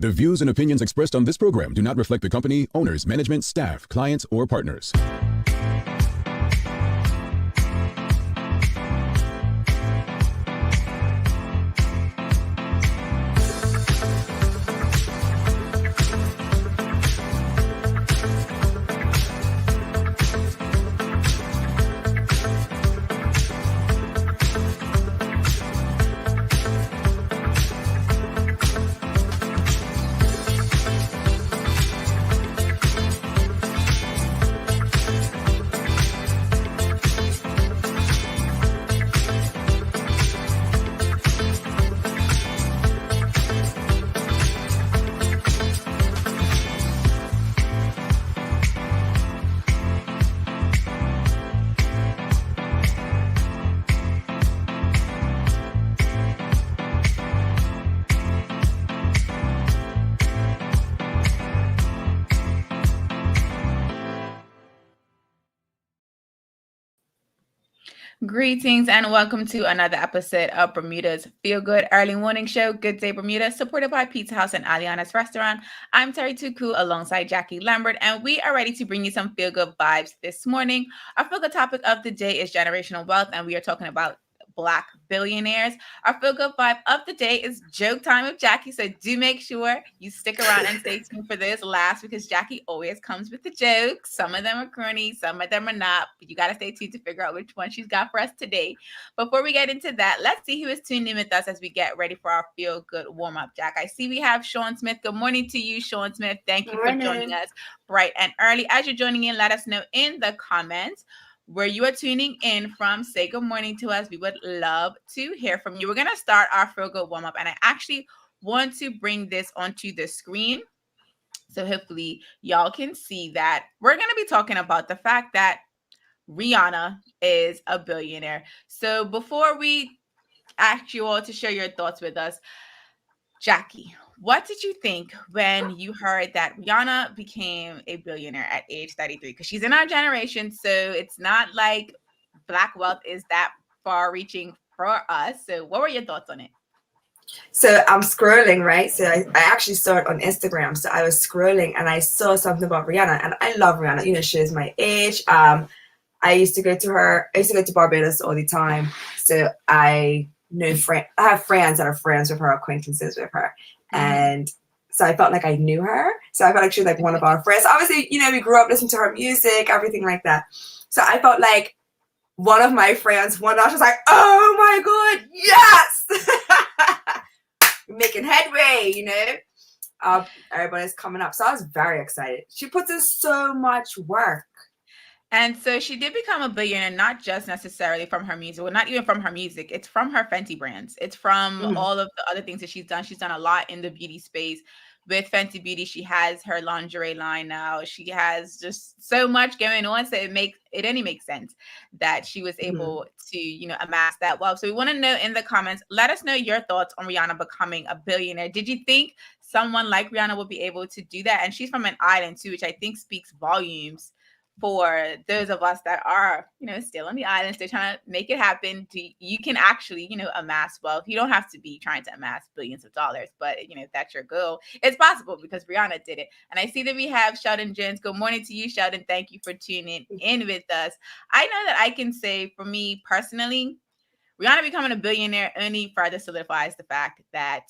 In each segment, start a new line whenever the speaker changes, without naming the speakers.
The views and opinions expressed on this program do not reflect the company, owners, management, staff, clients, or partners.
Greetings and welcome to another episode of Bermuda's Feel Good Early Morning Show. Good Day Bermuda, supported by Pizza House and Aliana's Restaurant. I'm Terri Tuku alongside Jackie Lambert, and we are ready to bring you some feel good vibes this morning. Our feel good topic of the day is generational wealth, and we are talking about Black billionaires. Our feel good vibe of the day is joke time with Jackie. So do make sure you stick around and stay tuned for this last, because Jackie always comes with the jokes. Some of them are corny, some of them are not, but you got to stay tuned to figure out which one she's got for us today. Before we get into that, let's see who is tuned in with us as we get ready for our feel good warm up. Jack, I see we have Sean Smith. Good morning to you, Sean Smith. Thank you for joining us bright and early. As you're joining in, let us know in the comments where you are tuning in from. Say good morning to us. We would love to hear from you. We're going to start our Feel Good warm-up, and I actually want to bring this onto the screen so hopefully y'all can see that. We're going to be talking about the fact that Rihanna is a billionaire. So before we ask you all to share your thoughts with us, Jackie, what did you think when you heard that Rihanna became a billionaire at age 33? Because she's in our generation, so it's not like Black wealth is that far-reaching for us. So what were your thoughts on it?
So I'm scrolling, right? So I actually saw it on Instagram. So I was scrolling and I saw something about Rihanna, and I love Rihanna. You know, she's my age. I used to go to Barbados all the time. So I have friends that are friends with her, acquaintances with her. And so I felt like I knew her. So I felt like she was like one of our friends. Obviously, you know, we grew up listening to her music, everything like that. So I felt like one of my friends one night was like, oh my God, yes! We're making headway, you know? Everybody's coming up. So I was very excited. She puts in so much work.
And so she did become a billionaire, not just necessarily from her music, well, not even from her music. It's from her Fenty brands. It's from all of the other things that she's done. She's done a lot in the beauty space with Fenty Beauty. She has her lingerie line now. She has just so much going on. So it only makes sense that she was able to, you know, amass that wealth. So we want to know in the comments, let us know your thoughts on Rihanna becoming a billionaire. Did you think someone like Rihanna would be able to do that? And she's from an island too, which I think speaks volumes for those of us that are, you know, still on the island, still trying to make it happen. You can actually, you know, amass wealth. You don't have to be trying to amass billions of dollars, but, you know, if that's your goal, it's possible because Rihanna did it. And I see that we have Sheldon Jones. Good morning to you, Sheldon. Thank you for tuning in with us. I know that I can say, for me personally, Rihanna becoming a billionaire only further solidifies the fact that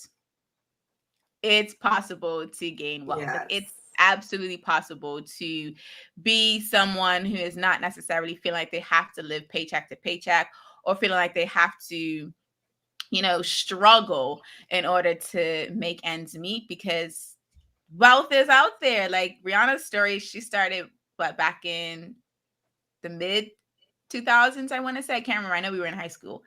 it's possible to gain wealth.
Yes.
It's absolutely possible to be someone who is not necessarily feeling like they have to live paycheck to paycheck or feeling like they have to, you know, struggle in order to make ends meet, because wealth is out there. Like Rihanna's story, she started back in the mid 2000s, I want to say. I can't remember. I know we were in high school.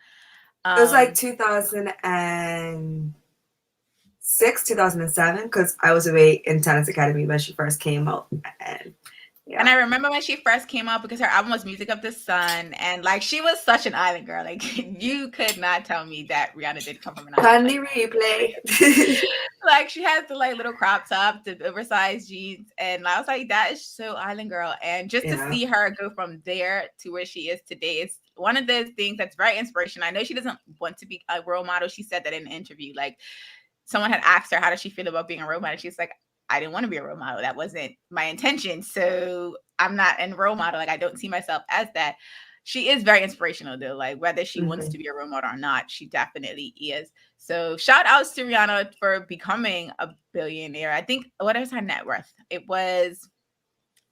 It was like 2007, because I was away in Tennis Academy when she first came out.
And I remember when she first came out, because her album was Music of the Sun, and like she was such an island girl. Like you could not tell me that Rihanna didn't come from an island.
Funny replay.
Like she has the like little crop top, the oversized jeans, and I was like, that is so island girl. And just to see her go from there to where she is today is one of those things that's very inspirational. I know she doesn't want to be a role model. She said that in an interview, like someone had asked her, how does she feel about being a role model? She's like, I didn't want to be a role model. That wasn't my intention. So I'm not a role model. Like, I don't see myself as that. She is very inspirational though. Like, whether she wants to be a role model or not, she definitely is. So shout outs to Rihanna for becoming a billionaire. I think, what is her net worth? It was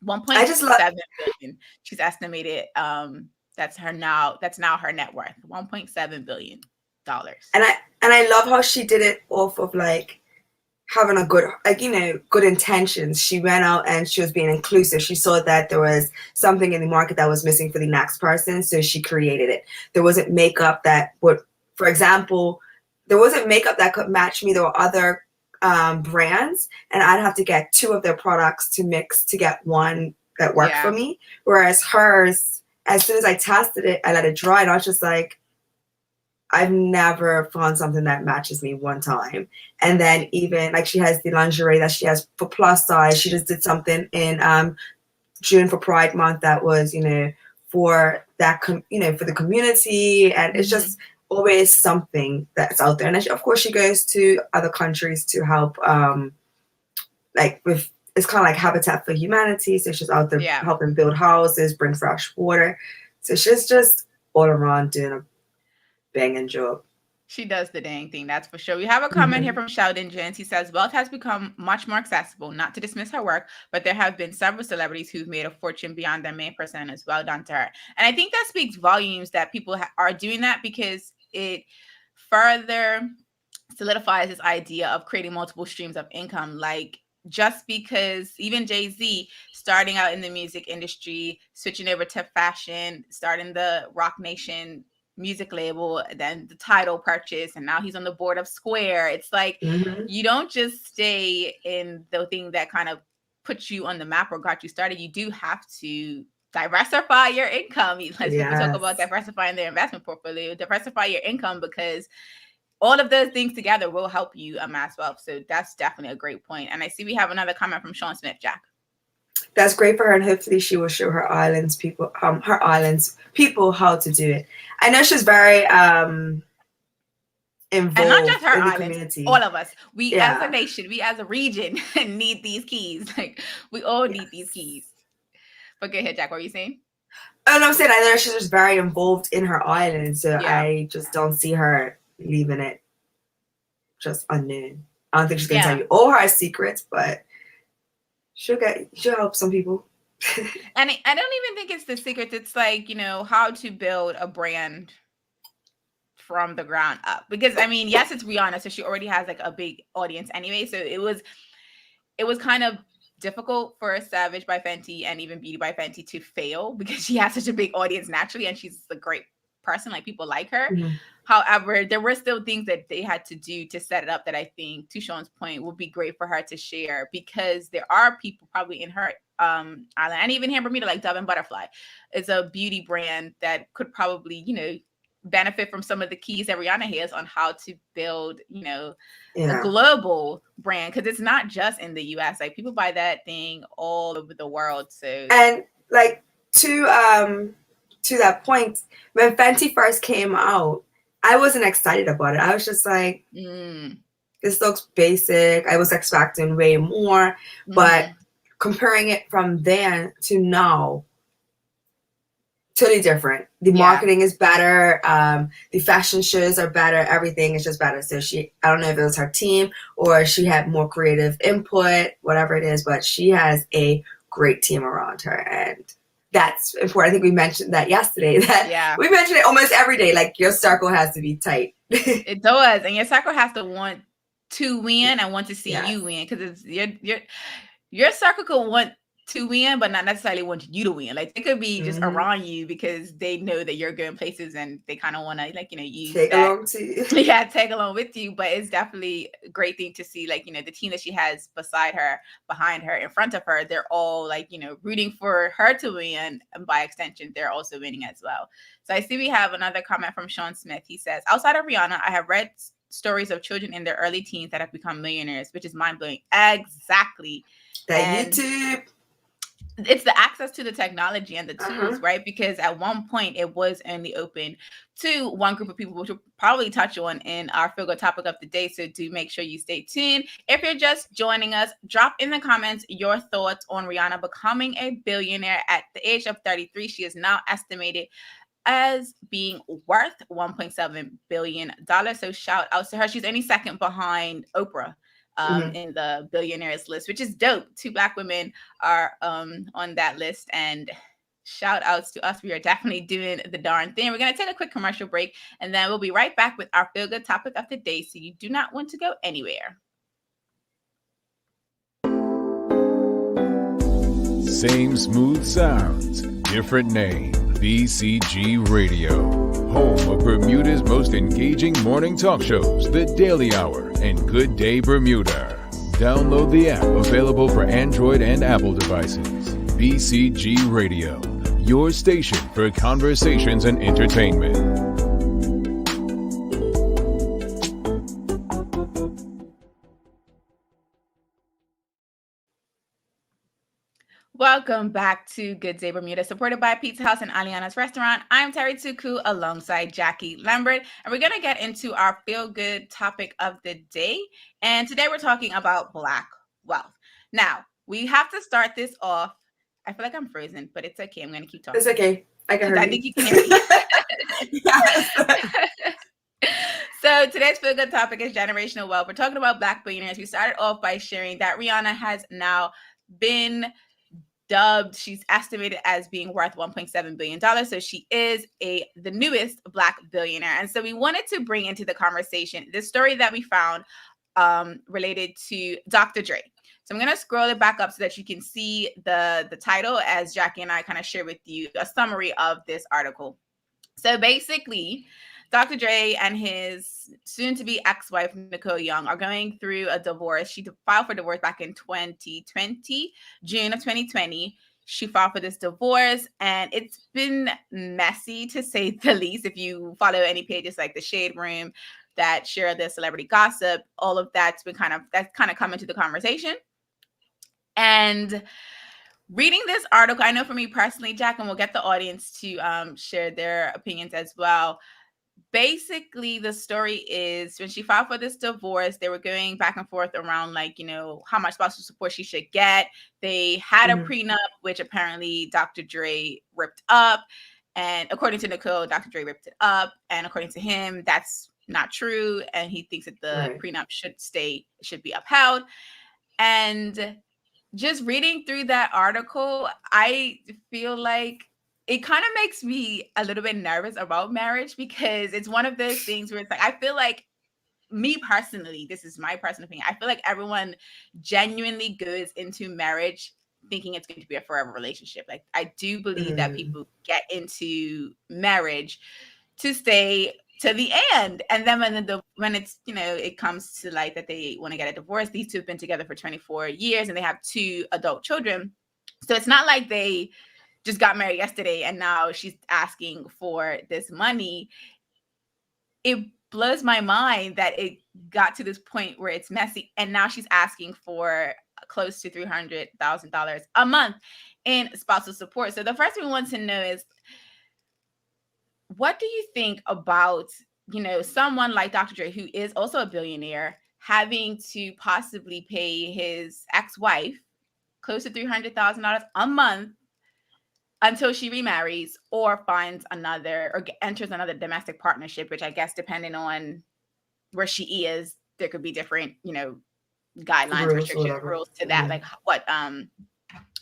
1.7 billion. She's estimated. That's now her net worth. $1.7 billion.
And I love how she did it off of like having a good, like, you know, good intentions. She went out and she was being inclusive. She saw that there was something in the market that was missing for the next person, so she created it. There wasn't makeup that would, for example, there wasn't makeup that could match me. There were other brands, and I'd have to get 2 of their products to mix to get one that worked for me. Whereas hers, as soon as I tested it, I let it dry, and I was just like, I've never found something that matches me one time. And then even like she has the lingerie that she has for plus size. She just did something in June for Pride Month that was, you know, for that, you know, for the community. And it's just always something that's out there. And of course, she goes to other countries to help, like with, it's kind of like Habitat for Humanity. So she's out there helping build houses, bring fresh water. So she's just all around doing a banging job.
She does the dang thing, that's for sure. We have a comment here from Sheldon Jens. He says, wealth has become much more accessible, not to dismiss her work, but there have been several celebrities who've made a fortune beyond their main personas. Well done to her. And I think that speaks volumes that people are doing that, because it further solidifies this idea of creating multiple streams of income. Like, just because even Jay-Z starting out in the music industry, switching over to fashion, starting the Rock Nation music label, then the Tidal purchase, and now he's on the board of Square. It's like, you don't just stay in the thing that kind of puts you on the map or got you started. You do have to diversify your income. As people talk about diversifying their investment portfolio, diversify your income, because all of those things together will help you amass wealth. So that's definitely a great point. And I see we have another comment from Sean Smith. Jack.
That's great for her, and hopefully she will show her islands people how to do it. I know she's very involved,
and not just her
in the
islands,
community.
all of us, we as a nation, we as a region need these keys. Like, we all need these keys. But go ahead, Jack. What were you saying?
Oh, no, I'm saying I know she's just very involved in her island, so I just don't see her leaving it just unknown. I don't think she's gonna tell you all her secrets, but she'll help some people.
And I don't even think it's the secrets. It's like, you know, how to build a brand from the ground up. Because I mean, yes, it's Rihanna, so she already has like a big audience anyway. So it was kind of difficult for Savage by Fenty and even Beauty by Fenty to fail, because she has such a big audience naturally, and she's a great person. Like, people like her. However, there were still things that they had to do to set it up that I think, to Sean's point, would be great for her to share, because there are people probably in her island, and even here in Bermuda, like Dove and Butterfly is a beauty brand that could probably, you know, benefit from some of the keys that Rihanna has on how to build, you know, a global brand, because it's not just in the US. Like, people buy that thing all over the world. So,
and like to that point, when Fenty first came out, I wasn't excited about it. I was just like, this looks basic. I was expecting way more, but comparing it from then to now, totally different. The marketing is better. The fashion shows are better. Everything is just better. So I don't know if it was her team or she had more creative input, whatever it is, but she has a great team around her. And that's important. I think we mentioned that yesterday. We mention it almost every day. Like, your circle has to be tight.
It does, and your circle has to want to win and want to see you win, because it's your circle could want to win, but not necessarily want you to win. Like, they could be just around you because they know that you're going places, and they kind of want to, like, you know, use
take along to you.
Tag along with you. But it's definitely a great thing to see, like, you know, the team that she has beside her, behind her, in front of her, they're all, like, you know, rooting for her to win, and by extension, they're also winning as well. So I see we have another comment from Sean Smith. He says, outside of Rihanna, I have read stories of children in their early teens that have become millionaires, which is mind-blowing. Exactly.
That YouTube.
it's the access to the technology and the tools, right? Because at one point it was only open to one group of people, which we'll probably touch on in our Feel Good topic of the day. So do make sure you stay tuned. If you're just joining us, drop in the comments your thoughts on Rihanna becoming a billionaire at the age of 33. She is now estimated as being worth $1.7 billion. So shout out to her. She's only second behind Oprah in the billionaires list, which is dope. 2 Black women are on that list, and shout outs to us. We are definitely doing the darn thing. We're going to take a quick commercial break, and then we'll be right back with our Feel Good topic of the day. So you do not want to go anywhere.
Same smooth sounds, different name. BCG Radio, home of Bermuda's most engaging morning talk shows, The Daily Hour and Good Day Bermuda. Download the app, available for Android and Apple devices. BCG Radio, your station for conversations and entertainment.
Welcome back to Good Day Bermuda, supported by Pizza House and Aliana's Restaurant. I'm Terri Tuku alongside Jacky Lambert, and we're going to get into our Feel Good topic of the day. And today we're talking about Black wealth. Now, we have to start this off. I feel like I'm frozen, but it's okay. I'm going to keep talking.
It's okay. I can hear you.
I think you can hear me. So today's Feel Good topic is generational wealth. We're talking about Black billionaires. We started off by sharing that Rihanna has now been dubbed, she's estimated as being worth $1.7 billion. So she is the newest Black billionaire. And so we wanted to bring into the conversation this story that we found related to Dr. Dre. So I'm going to scroll it back up so that you can see the title as Jacky and I kind of share with you a summary of this article. So basically, Dr. Dre and his soon-to-be ex-wife, Nicole Young, are going through a divorce. She filed for divorce back in 2020, June of 2020. She filed for this divorce, and it's been messy, to say the least. If you follow any pages like The Shade Room that share the celebrity gossip, all of that's been kind of come into the conversation. And reading this article, I know for me personally, Jack, and we'll get the audience to share their opinions as well. Basically, the story is when she filed for this divorce, they were going back and forth around, like, you know, how much spousal support she should get. They had a prenup, which apparently Dr. Dre ripped up. And according to Nicole, Dr. Dre ripped it up. And according to him, that's not true. And he thinks that the prenup should be upheld. And just reading through that article, I feel like it kind of makes me a little bit nervous about marriage, because it's one of those things where it's like, I feel like, me personally, this is my personal opinion, I feel like everyone genuinely goes into marriage thinking it's going to be a forever relationship. Like, I do believe that people get into marriage to stay to the end. And then when it's, you know, it comes to light that they want to get a divorce, these two have been together for 24 years and they have 2 adult children. So it's not like they just got married yesterday and now she's asking for this money. It blows my mind that it got to this point where it's messy. And now she's asking for close to $300,000 a month in spousal support. So the first thing we want to know is, what do you think about, you know, someone like Dr. Dre, who is also a billionaire, having to possibly pay his ex-wife close to $300,000 a month until she remarries or finds another or enters another domestic partnership, which I guess depending on where she is, there could be different, you know, guidelines, restrictions, rules to that, like what,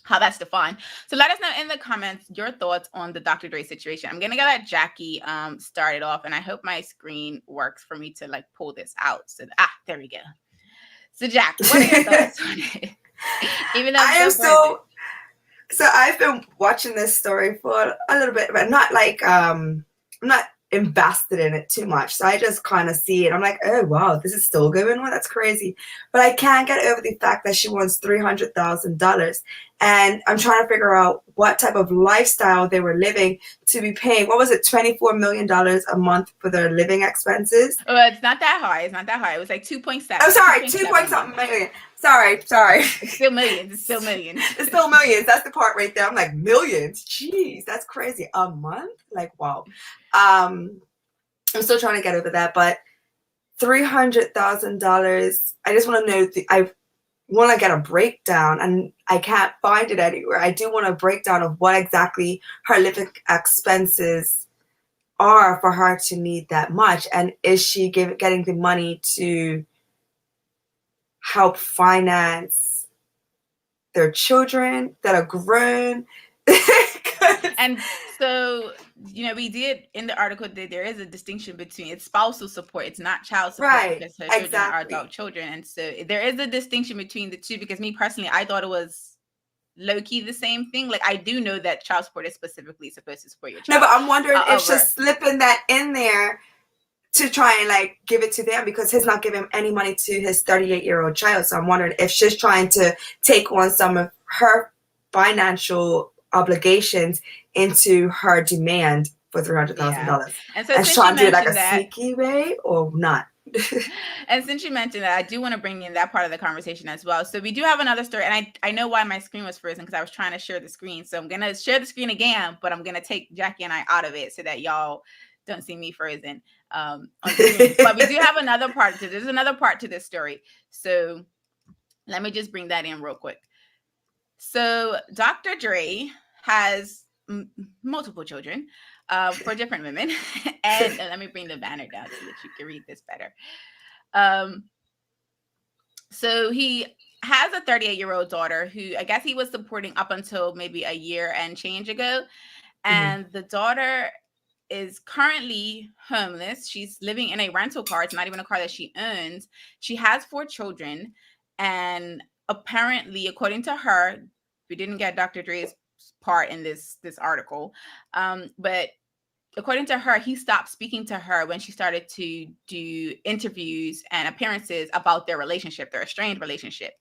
how that's defined. So let us know in the comments your thoughts on the Dr. Dre situation. I'm gonna let Jacky start it off, and I hope my screen works for me to like pull this out. So there we go. So Jack, what are your thoughts on it? Even though
So I've been watching this story for a little bit, but not like I'm not invested in it too much. So I just kind of see it. I'm like, oh wow, this is still going on. That's crazy. But I can't get over the fact that she wants $300,000, and I'm trying to figure out what type of lifestyle they were living to be paying. What was it, $24 million a month for their living expenses?
Oh, it's not that high. It's not that high. It was like 2.7.
I'm sorry, 2 point something million. Sorry.
It's still millions. It's still millions.
It's still millions. That's the part right there. I'm like, millions. Jeez, that's crazy. A month? Like, wow. I'm still trying to get over that, but $300,000. I just want to know. I want to get a breakdown, and I can't find it anywhere. I do want a breakdown of what exactly her living expenses are for her to need that much, and is she getting the money to help finance their children that are grown?
And so, we did in the article that there is a distinction between it's spousal support, it's not child support,
Right,
because her children are
exactly.
adult children. And so there is a distinction between the two, because me personally, I thought it was low-key the same thing. Like, I do know that child support is specifically supposed to support your child.
No, but I'm wondering if she's slipping that in there to try and like give it to them, because he's not giving any money to his 38-year-old child. So I'm wondering if she's trying to take on some of her financial obligations into her demand for $300,000.
And so
she's trying to do it like a sneaky way or not.
And since you mentioned that, I do want to bring in that part of the conversation as well. So we do have another story, and I know why my screen was frozen, because I was trying to share the screen. So I'm going to share the screen again, but I'm going to take Jacky and I out of it so that y'all don't see me frozen on the screen. But we do have another part to this. There's another part to this story. So let me just bring that in real quick. So Dr. Dre has multiple children for different women. And let me bring the banner down so that you can read this better. So he has a 38-year-old daughter who I guess he was supporting up until maybe a year and change ago. And the daughter is currently homeless. She's living in a rental car. It's not even a car that she owns. She has 4 children. And apparently, according to her, we didn't get Dr. Dre's part in this article, but according to her, he stopped speaking to her when she started to do interviews and appearances about their relationship, their estranged relationship.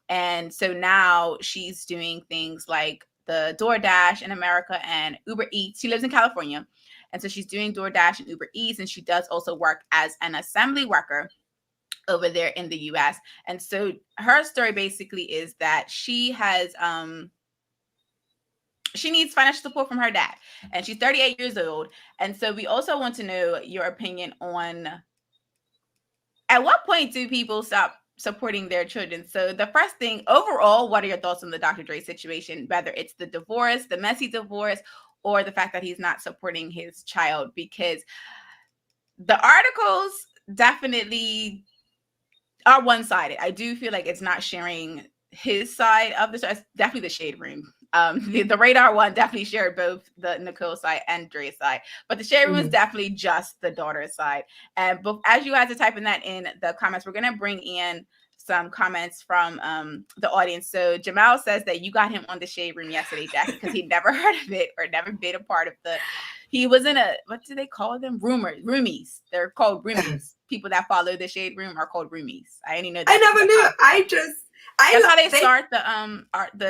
And so now she's doing things like the DoorDash in America and Uber Eats. She lives in California. And so she's doing DoorDash and Uber Eats, and she does also work as an assembly worker over there in the US. And so her story basically is that she has she needs financial support from her dad, and she's 38 years old. And so we also want to know your opinion on at what point do people stop supporting their children? So the first thing, overall, what are your thoughts on the Dr. Dre situation, whether it's the divorce, the messy divorce, or the fact that he's not supporting his child? Because the articles definitely are one-sided. I do feel like it's not sharing his side of the story. It's definitely the shade room. The radar one definitely shared both the Nicole side and Dre's side, but the shade room is definitely just the daughter's side. And as you guys are typing that in the comments, we're going to bring in some comments from the audience. So Jamal says that you got him on the shade room yesterday, Jacky, because he'd never heard of it or never been a part of he was in what do they call them? Roomies. They're called roomies. People that follow the shade room are called roomies. I didn't know that.
I never knew.
That's how they start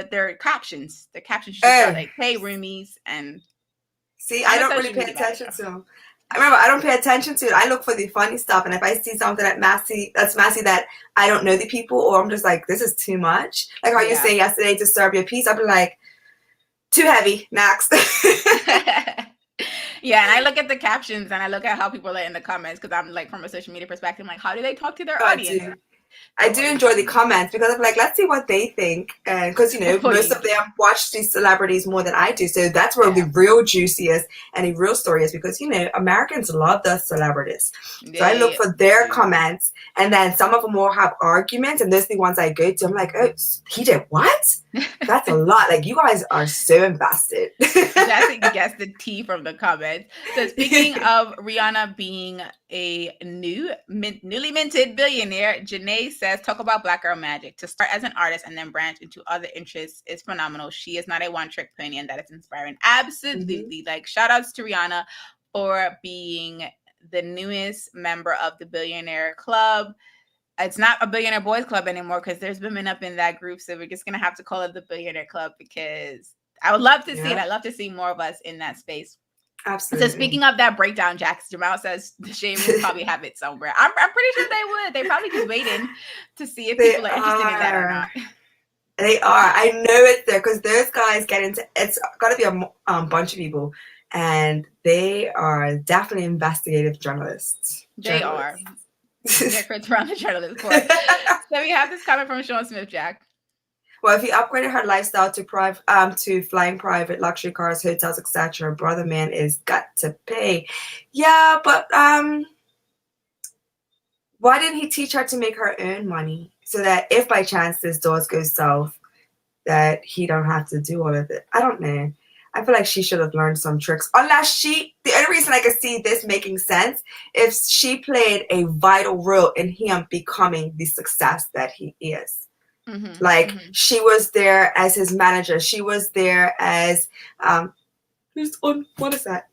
their captions. The captions should start like, "Hey, roomies," and
see, I don't really pay attention to them. I remember I don't pay attention to it. I look for the funny stuff, and if I see something that's massy that I don't know the people, or I'm just like, this is too much. Like how you say yesterday, disturb your peace. I'll be like, too heavy. Next.
Yeah, and I look at the captions and I look at how people are in the comments, because I'm like, from a social media perspective, I'm like, how do they talk to their audience?
I do enjoy the comments, because I'm like, let's see what they think. And because, most of them watch these celebrities more than I do. So that's where the real juicy is and the real story is, because, Americans love the celebrities. So I look for their comments, and then some of them will have arguments, and those are the ones I go to. I'm like, oh, he did what? That's a lot. Like, you guys are so invested.
Jesse gets the tea from the comments. So speaking of Rihanna being a newly minted billionaire, Janae says, talk about Black girl magic. To start as an artist and then branch into other interests is phenomenal. She is not a one-trick pony, and that is inspiring. Absolutely. Like, shout outs to Rihanna for being the newest member of the Billionaire Club. It's not a Billionaire Boys Club anymore, because there's women up in that group. So we're just going to have to call it the Billionaire Club, because I would love to see it. I'd love to see more of us in that space.
Absolutely.
So speaking of that breakdown, Jamal says the shade room probably have it somewhere. I'm pretty sure they would. They probably just waiting to see if people are interested in that or not.
They are. I know it's there because those guys get into. It's got to be a bunch of people, and they are definitely investigative journalists.
They are. They're Chris Brown, the journalist, of course. So we have this comment from Sean Smith, Jack.
Well, if you upgraded her lifestyle to flying private luxury cars, hotels, etc., brother man is got to pay. Yeah, but why didn't he teach her to make her own money so that if by chance this doors go south, that he don't have to do all of it? I don't know. I feel like she should have learned some tricks. Unless the only reason I could see this making sense, if she played a vital role in him becoming the success that he is. Mm-hmm, she was there as his manager. She was there as what is that?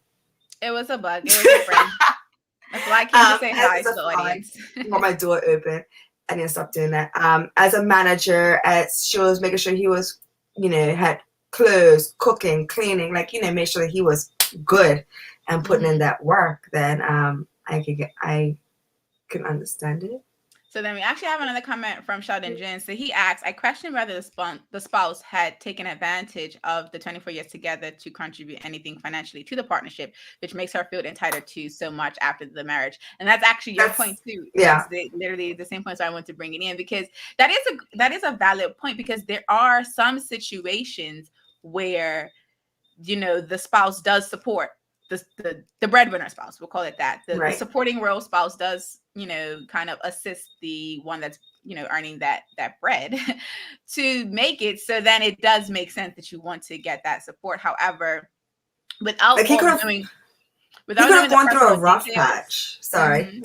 It was a bug. It was a friend. That's why I came to say hi to the audience.
I want my door open. I need to stop doing that. As a manager, she was making sure he was, had clothes, cooking, cleaning, make sure that he was good and putting in that work. Then I can understand it.
So then we actually have another comment from Sheldon Jones. So he asks, I question whether the spouse had taken advantage of the 24 years together to contribute anything financially to the partnership, which makes her feel entitled to so much after the marriage. And that's actually your point too.
Yeah.
That's literally the same point. So I want to bring it in because that is a valid point, because there are some situations where, the spouse does support the breadwinner spouse, we'll call it that. The supporting role spouse does, kind of assist the one that's, earning that bread to make it. So then it does make sense that you want to get that support. However, without knowing
gone through a rough patch. Sorry.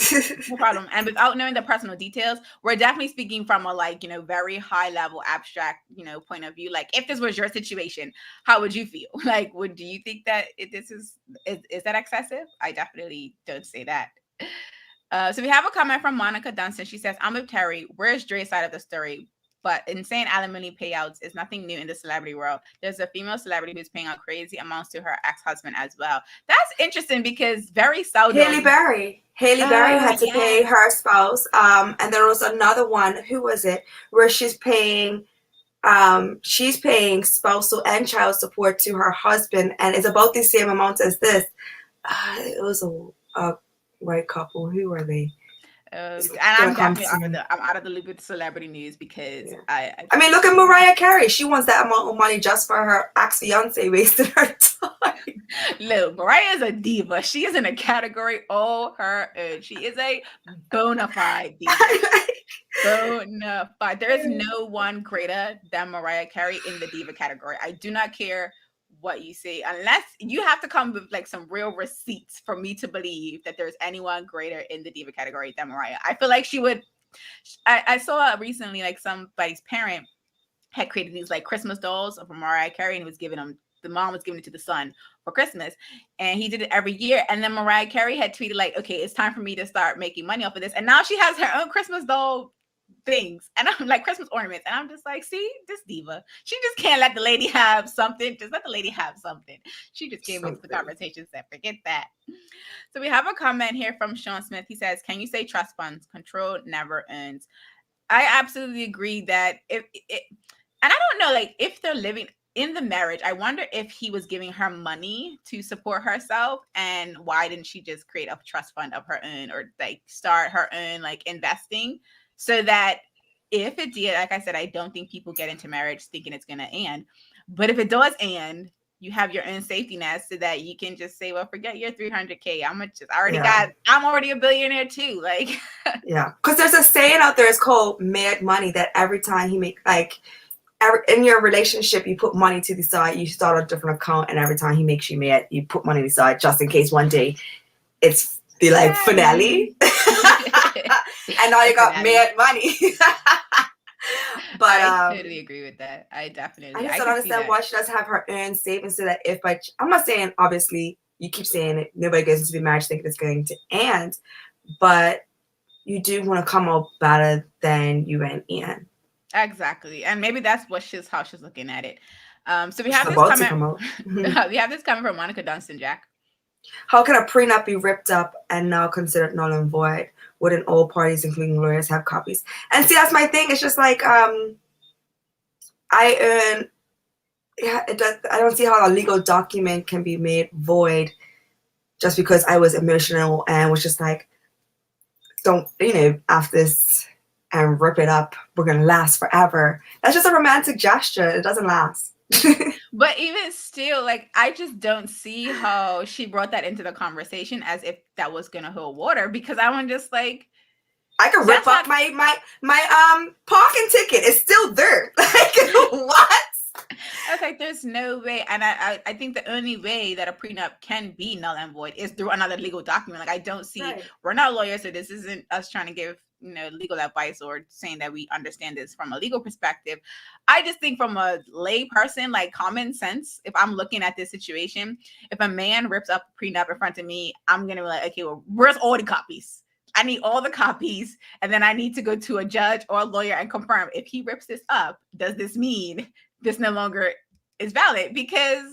No problem. And without knowing the personal details, we're definitely speaking from a very high level abstract, point of view. Like, if this was your situation, how would you feel? Like, do you think that is that excessive? I definitely don't say that. So we have a comment from Monica Dunstan. She says, I'm with Terry. Where's Dre's side of the story? But insane alimony payouts is nothing new in the celebrity world. There's a female celebrity who's paying out crazy amounts to her ex-husband as well. That's interesting because very seldom.
Haley Berry had to pay her spouse. And there was another one. Who was it? Where she's paying spousal and child support to her husband, and it's about the same amount as this. It was a white couple. Who are they?
And I'm definitely out of the loop with celebrity news because I
mean, look at Mariah Carey. She wants that amount of money just for her ex-fiance wasting her time.
Look, Mariah is a diva. She is in a category all her own. She is a bona fide diva. Bona fide. There is no one greater than Mariah Carey in the diva category. I do not care what you say, unless you have to come with some real receipts for me to believe that there's anyone greater in the diva category than Mariah. I feel like she would. I saw recently somebody's parent had created these Christmas dolls of Mariah Carey and was giving them. The mom was giving it to the son for Christmas, and he did it every year. And then Mariah Carey had tweeted okay, it's time for me to start making money off of this. And now she has her own Christmas doll things, and I'm Christmas ornaments, and I'm just see this diva, she just can't let the lady have something. Just let the lady have something. She just came into the conversation, said forget that. So we have a comment here from Sean Smith. He says, can you say trust funds control never ends? I absolutely agree that and I don't know if they're living in the marriage, I wonder if he was giving her money to support herself, and why didn't she just create a trust fund of her own, or start her own investing, so that if it did, like I said, I don't think people get into marriage thinking it's going to end. But if it does end, you have your own safety net so that you can just say, well, forget your $300K. I'm already a billionaire too.
Yeah. Because there's a saying out there, it's called mad money, that every time he make in your relationship, you put money to the side, you start a different account, and every time he makes you mad, you put money to the side just in case one day it's the finale. And now you got mad money. But
I totally agree with that. I just don't
understand why she doesn't have her own savings, so that I'm not saying, obviously, you keep saying it, nobody goes into the marriage thinking it's going to end, but you do want to come out better than you went in.
Exactly. And maybe that's how she's looking at it. So we have this comment. We have this comment from Monica Dunstan, Jack.
How can a prenup be ripped up and now considered null and void? Wouldn't all parties, including lawyers, have copies? And see, that's my thing. It's just like I earn. Yeah, it does. I don't see how a legal document can be made void just because I was emotional and was just like, don't, after this and rip it up. We're gonna last forever. That's just a romantic gesture. It doesn't last.
But even still, like, I just don't see how she brought that into the conversation as if that was gonna hold water, because I'm just like,
I can rip up my parking ticket. It's still there. Like, what?
I was like, there's no way. And I think the only way that a prenup can be null and void is through another legal document. Like, I don't see,
Right.
We're not lawyers, so this isn't us trying to give, legal advice or saying that we understand this from a legal perspective. I just think from a lay person, like common sense, if I'm looking at this situation, if a man rips up a prenup in front of me, I'm going to be like, okay, well, where's all the copies? I need all the copies, and then I need to go to a judge or a lawyer and confirm if he rips this up, does this mean this no longer is valid? Because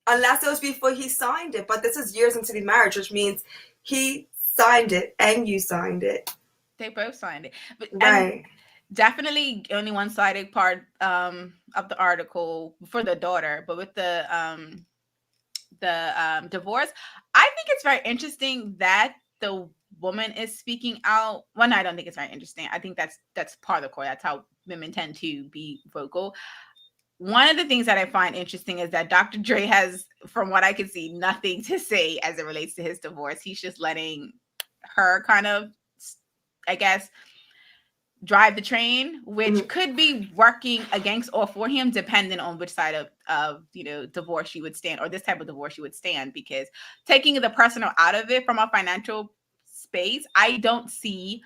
unless it was before he signed it, but this is years into the marriage, which means he signed it and you signed it.
they both signed it. But
Right.
definitely only one-sided part of the article for the daughter, but with the divorce, I think it's very interesting that the woman is speaking out. Well, no, I don't think it's very interesting. I think that's part of the core. That's how women tend to be vocal. One of the things that I find interesting is that Dr. Dre has, from what I can see, nothing to say as it relates to his divorce. He's just letting her kind of, I guess, drive the train, which could be working against or for him, depending on which side of divorce you would stand, or this type of divorce you would stand. Because taking the personal out of it from a financial space, I don't see,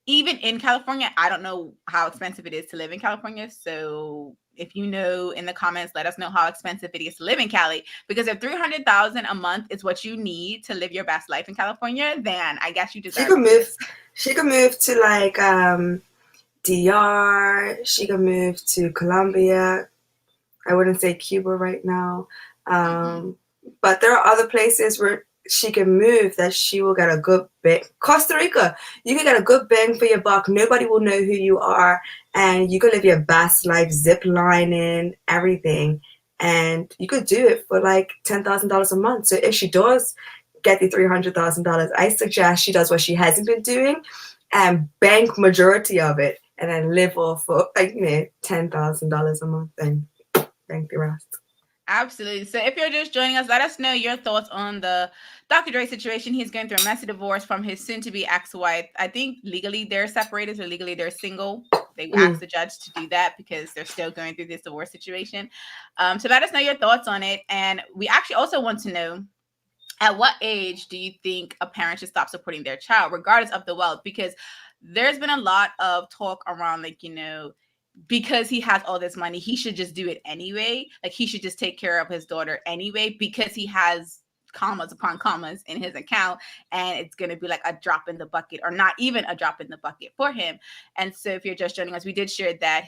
even in California, I don't know how expensive it is to live in California. So if you know, in the comments, let us know how expensive it is to live in Cali. Because if $300,000 a month is what you need to live your best life in California, then I guess you deserve.
She could move to like DR. She could move to Colombia. I wouldn't say Cuba right now, but there are other places where she can move that she will get a good bang. Costa Rica, you can get a good bang for your buck. Nobody will know who you are, and you can live your best life, zip lining, everything, and you could do it for like $10,000 a month. So if she does get the $300,000, I suggest she does what she hasn't been doing and bank majority of it, and then live off of like $10,000 a month and bank the rest.
Absolutely. So if you're just joining us, let us know your thoughts on the Dr. Dre situation. He's going through a messy divorce from his soon-to-be ex-wife. I think legally they're separated, so legally they're single. They asked the judge to do that because they're still going through this divorce situation. So let us know your thoughts on it. And we actually also want to know, at what age do you think a parent should stop supporting their child, regardless of the wealth? Because there's been a lot of talk around, like, because he has all this money, he should just do it anyway. Like, he should just take care of his daughter anyway, because he has commas upon commas in his account, and it's going to be like a drop in the bucket, or not even a drop in the bucket for him. And so if you're just joining us, we did share that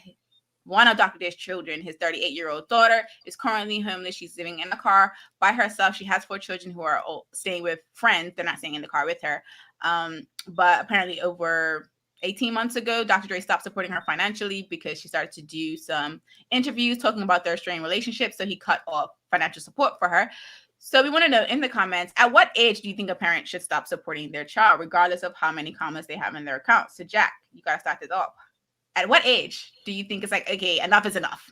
one of Dr. Dre's children, his 38-year-old daughter, is currently homeless. She's living in a car by herself. She has 4 children who are staying with friends. They're not staying in the car with her. But apparently over 18 months ago, Dr. Dre stopped supporting her financially because she started to do some interviews talking about their strained relationship. So he cut off financial support for her. So we want to know in the comments, at what age do you think a parent should stop supporting their child, regardless of how many commas they have in their account? So Jack, you got to start this off. At what age do you think it's like, okay, enough is enough?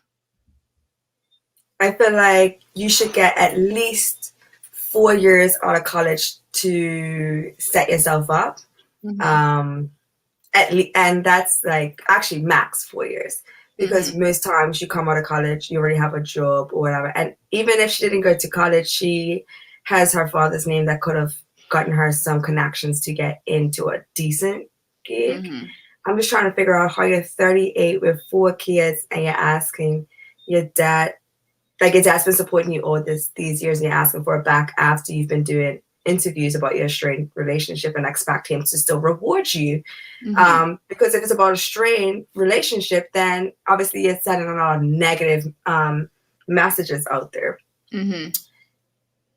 I feel like you should get at least 4 years out of college to set yourself up. And that's like actually max 4 years, because most times you come out of college, you already have a job or whatever. And even if she didn't go to college, she has her father's name that could have gotten her some connections to get into a decent gig. I'm just trying to figure out how you're 38 with 4 kids and you're asking your dad, like your dad's been supporting you all these years, and you're asking for it back after you've been doing interviews about your strained relationship and expect him to still reward you. Because if it's about a strained relationship, then obviously you're sending a lot of negative messages out there.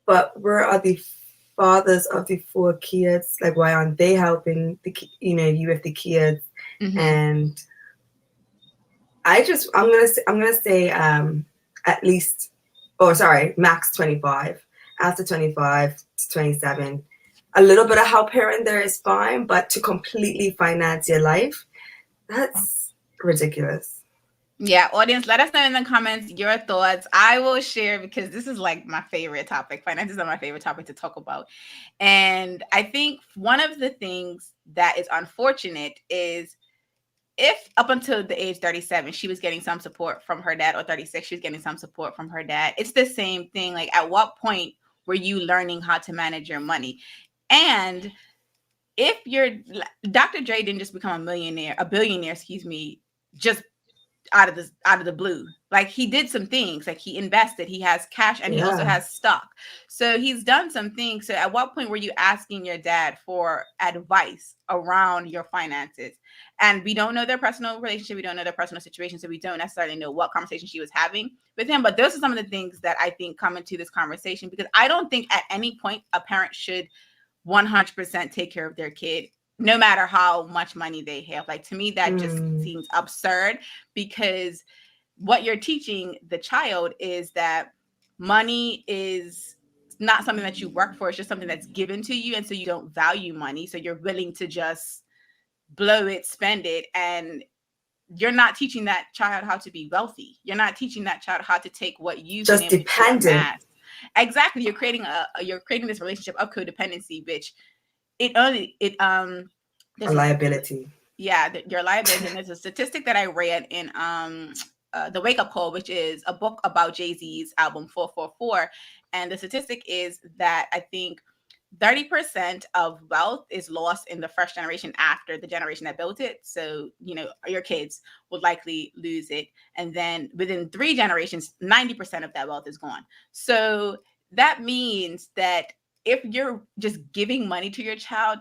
But where are the fathers of the 4 kids, like why aren't they helping you with the kids?
Mm-hmm.
And I'm gonna say at least, max 25. After 25 to 27, a little bit of help here and there is fine, but to completely finance your life, that's ridiculous.
Yeah, audience, let us know in the comments your thoughts. I will share because this is like my favorite topic. Finances are my favorite topic to talk about. And I think one of the things that is unfortunate is if up until the age 37, she was getting some support from her dad, or 36, she was getting some support from her dad. It's the same thing. Like, at what point were you learning how to manage your money? And if Dr. Dre didn't just become a billionaire, just out of the blue. Like, he did some things, like he invested, he has cash, and he also has stock. So he's done some things. So at what point were you asking your dad for advice around your finances? And we don't know their personal relationship. We don't know their personal situation. So we don't necessarily know what conversation she was having with him. But those are some of the things that I think come into this conversation, because I don't think at any point a parent should 100% take care of their kid, no matter how much money they have. Like, to me, that just seems absurd, because what you're teaching the child is that money is not something that you work for. It's just something that's given to you. And so you don't value money. So you're willing to just blow it, spend it. And you're not teaching that child how to be wealthy. You're not teaching that child how to take what you've
just
been able
dependent.
to amass. Exactly. You're creating this relationship of codependency, which there's
a liability.
Your liability. And there's a statistic that I read in The Wake Up Call, which is a book about Jay-Z's album 444. And the statistic is that I think 30% of wealth is lost in the first generation after the generation that built it. So, your kids would likely lose it. And then within 3 generations, 90% of that wealth is gone. So that means that if you're just giving money to your child,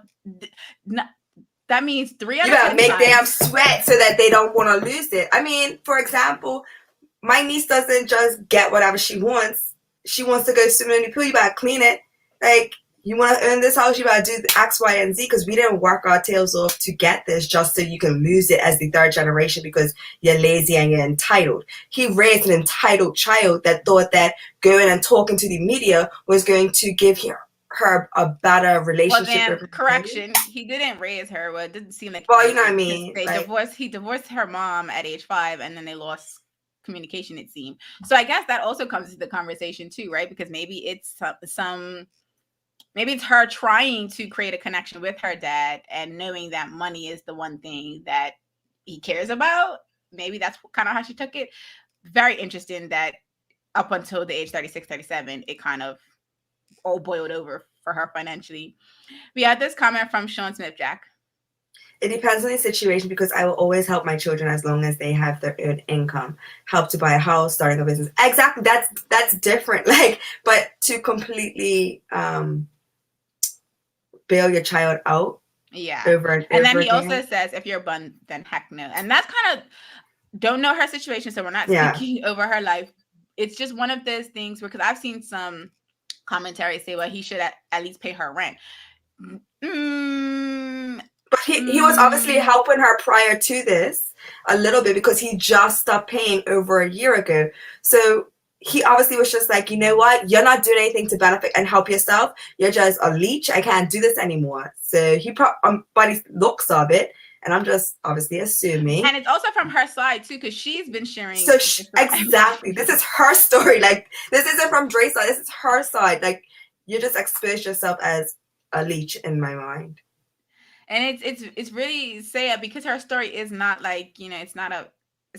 that means 3 out of 10
times. You gotta make them sweat so that they don't want to lose it. I mean, for example, my niece doesn't just get whatever she wants. She wants to go swim in the pool. You gotta clean it. Like, you want to earn this house, you gotta do X, Y, and Z, because we didn't work our tails off to get this just so you can lose it as the 3rd generation because you're lazy and you're entitled. He raised an entitled child that thought that going and talking to the media was going to give her a better relationship.
Well, then, correction, he didn't raise her. Well, it didn't seem like.
Well, you know what I mean.
He divorced her mom at age 5, and then they lost communication, it seemed. So I guess that also comes into the conversation too, right? Because maybe it's maybe it's her trying to create a connection with her dad and knowing that money is the one thing that he cares about. Maybe that's kind of how she took it. Very interesting that up until the age 36, 37, it kind of all boiled over for her financially. We had this comment from Sean Smith. Jack.
It depends on the situation, because I will always help my children as long as they have their own income. Help to buy a house, starting a business. Exactly. That's different. Like, but to completely bail your child out.
Yeah.
Over
and then he also says, if you're bun, then heck no. And that's kind of, don't know her situation, so we're not speaking over her life. It's just one of those things where, because I've seen some commentary say, well, he should at least pay her rent.
But he was obviously helping her prior to this a little bit, because he just stopped paying over a year ago. So he obviously was just like, you know what? You're not doing anything to benefit and help yourself. You're just a leech. I can't do this anymore. So he by the looks of it, and I'm just obviously assuming.
And it's also from her side too, because she's been sharing.
So exactly, this is her story. Like, this isn't from Dre's side. This is her side. Like, you just exposed yourself as a leech in my mind.
And it's really sad, because her story is not like, it's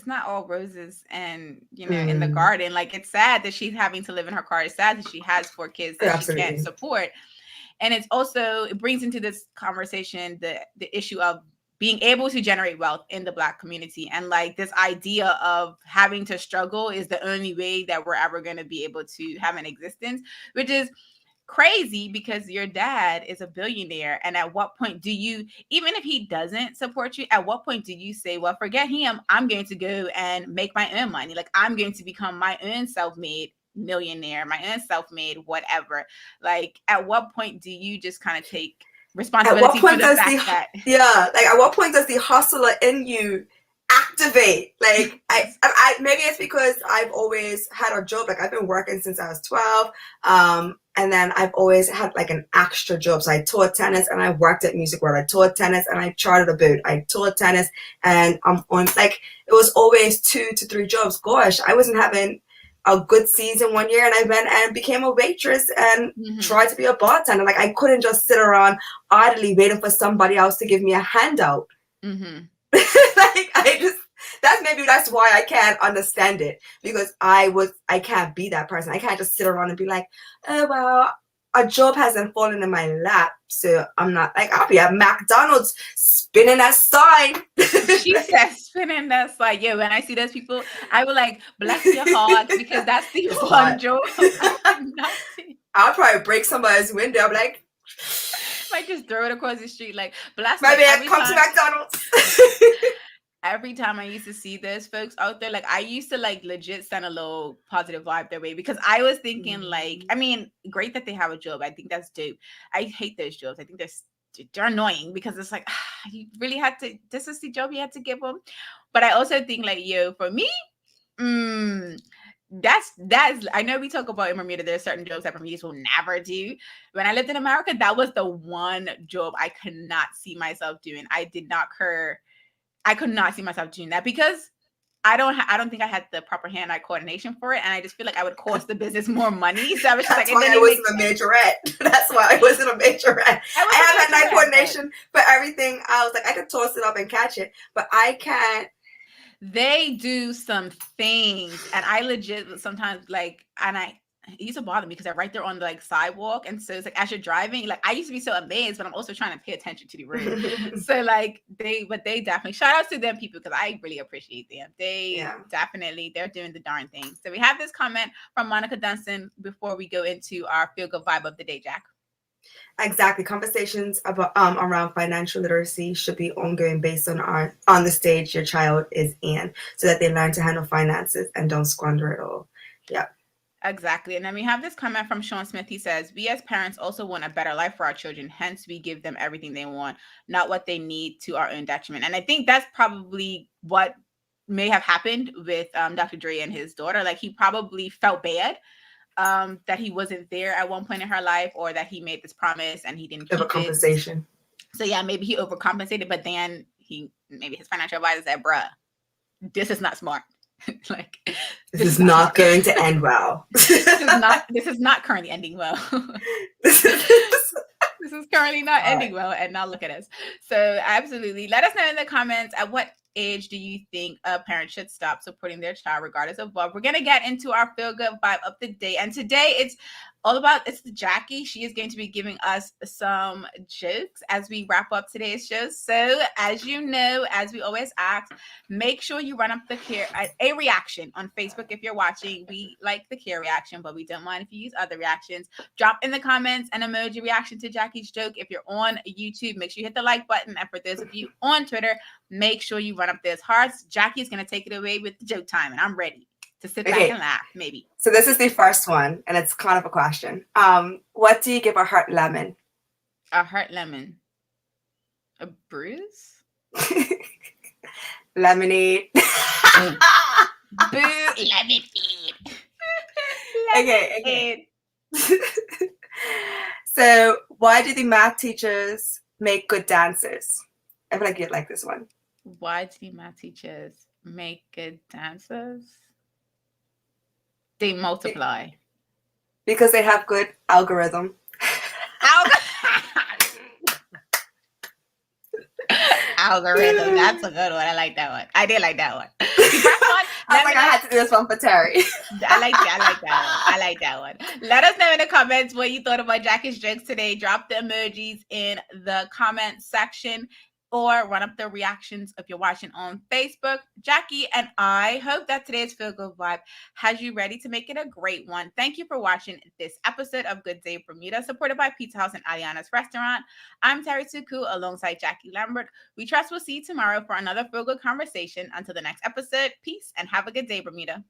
not all roses and, in the garden. Like, it's sad that she's having to live in her car. It's sad that she has 4 kids that she can't support. And it's also, it brings into this conversation the issue of being able to generate wealth in the Black community. And like, this idea of having to struggle is the only way that we're ever going to be able to have an existence, which is crazy, because your dad is a billionaire. And at what point do you, even if he doesn't support you, at what point do you say, well, forget him, I'm going to go and make my own money. Like, I'm going to become my own self-made millionaire, my own self-made, whatever. Like, at what point do you just kind of take responsibility for the fact that...
Yeah, like at what point does the hustler in you activate? Like I maybe it's because I've always had a job. Like I've been working since I was 12. And then I've always had like an extra job. So I taught tennis and I worked at Music World. I taught tennis and I chartered a boat. I taught tennis and I'm on, like, it was always 2 to 3 jobs. Gosh, I wasn't having a good season one year and I went and became a waitress and tried to be a bartender. Like I couldn't just sit around idly waiting for somebody else to give me a handout. Like that's why I can't understand it, because I can't be that person. I can't just sit around and be like, oh well, a job hasn't fallen in my lap, so I'm not, like, I'll be at McDonald's spinning that sign.
She said spinning that sign. Yeah, when I see those people, I will like, bless your heart, because that's the one job.
I'll probably break somebody's window. I'm like,
might just throw it across the street, like, bless
my man, come to McDonald's.
Every time I used to see those folks out there, like I used to like legit send a little positive vibe their way, because I was thinking like, I mean, great that they have a job. I think that's dope. I hate those jobs. I think they're annoying, because it's like, you really had to, this is the job you had to give them. But I also think like, for me, that's I know we talk about in Bermuda, there's certain jobs that Bermudians will never do. When I lived in America, that was the one job I could not see myself doing. I could not see myself doing that, because I don't think I had the proper hand-eye coordination for it, and I just feel like I would cost the business more money. So I was just
That's why I wasn't a majorette. That's why I wasn't a majorette. I have hand-eye coordination for everything else. Like I could toss it up and catch it, but I can't.
They do some things, and I legit sometimes like, and it used to bother me because I'm right there on the like sidewalk, and so it's like as you're driving, like I used to be so amazed, but I'm also trying to pay attention to the road. So like they definitely, shout out to them people, because I really appreciate them. Definitely, they're doing the darn thing. So we have this comment from Monica Dunstan before we go into our feel good vibe of the day, Jack.
Exactly. Conversations about around financial literacy should be ongoing based on the stage your child is in, so that they learn to handle finances and don't squander it all. Yeah.
Exactly. And then we have this comment from Sean Smith. He says, we as parents also want a better life for our children. Hence, we give them everything they want, not what they need, to our own detriment. And I think that's probably what may have happened with Dr. Dre and his daughter. Like he probably felt bad that he wasn't there at one point in her life, or that he made this promise and he didn't keep it.
Overcompensation.
So yeah, maybe he overcompensated, but then maybe his financial advisor said, bruh, this is not smart. Like
this is not going to end well.
This is not currently ending well. This is currently not ending well, and now look at us. So absolutely, let us know in the comments, at what age do you think a parent should stop supporting their child regardless of what? We're gonna get into our feel good vibe of the day, and today it's the Jackie. She is going to be giving us some jokes as we wrap up today's show. So as you know, as we always ask, make sure you run up a reaction on Facebook. If you're watching, we like the care reaction, but we don't mind if you use other reactions. Drop in the comments an emoji reaction to Jackie's joke. If you're on YouTube, make sure you hit the like button. And for those of you on Twitter, make sure you run up those hearts. Jackie is going to take it away with the joke time, and I'm ready to sit back and laugh, maybe.
So this is the first one, and it's kind of a question. What do you give a hurt lemon?
A hurt lemon? A bruise?
Lemonade.
Boo! Lemonade.
Okay. So why do the math teachers make good dancers? I feel like you'd like this one.
Why do the math teachers make good dancers? They multiply.
Because they have good algorithm.
Algorithm. That's a good one. I like that one. I did like that one. The first one,
I had to do this one for Terry.
I like that one. Let us know in the comments what you thought about Jackie's jokes today. Drop the emojis in the comment section, or run up the reactions if you're watching on Facebook. Jackie and I hope that today's Feel Good Vibe has you ready to make it a great one. Thank you for watching this episode of Good Day Bermuda, supported by Pizza House and Aliana's Restaurant. I'm Terri Tuku alongside Jackie Lambert. We trust we'll see you tomorrow for another Feel Good conversation. Until the next episode, peace and have a good day, Bermuda.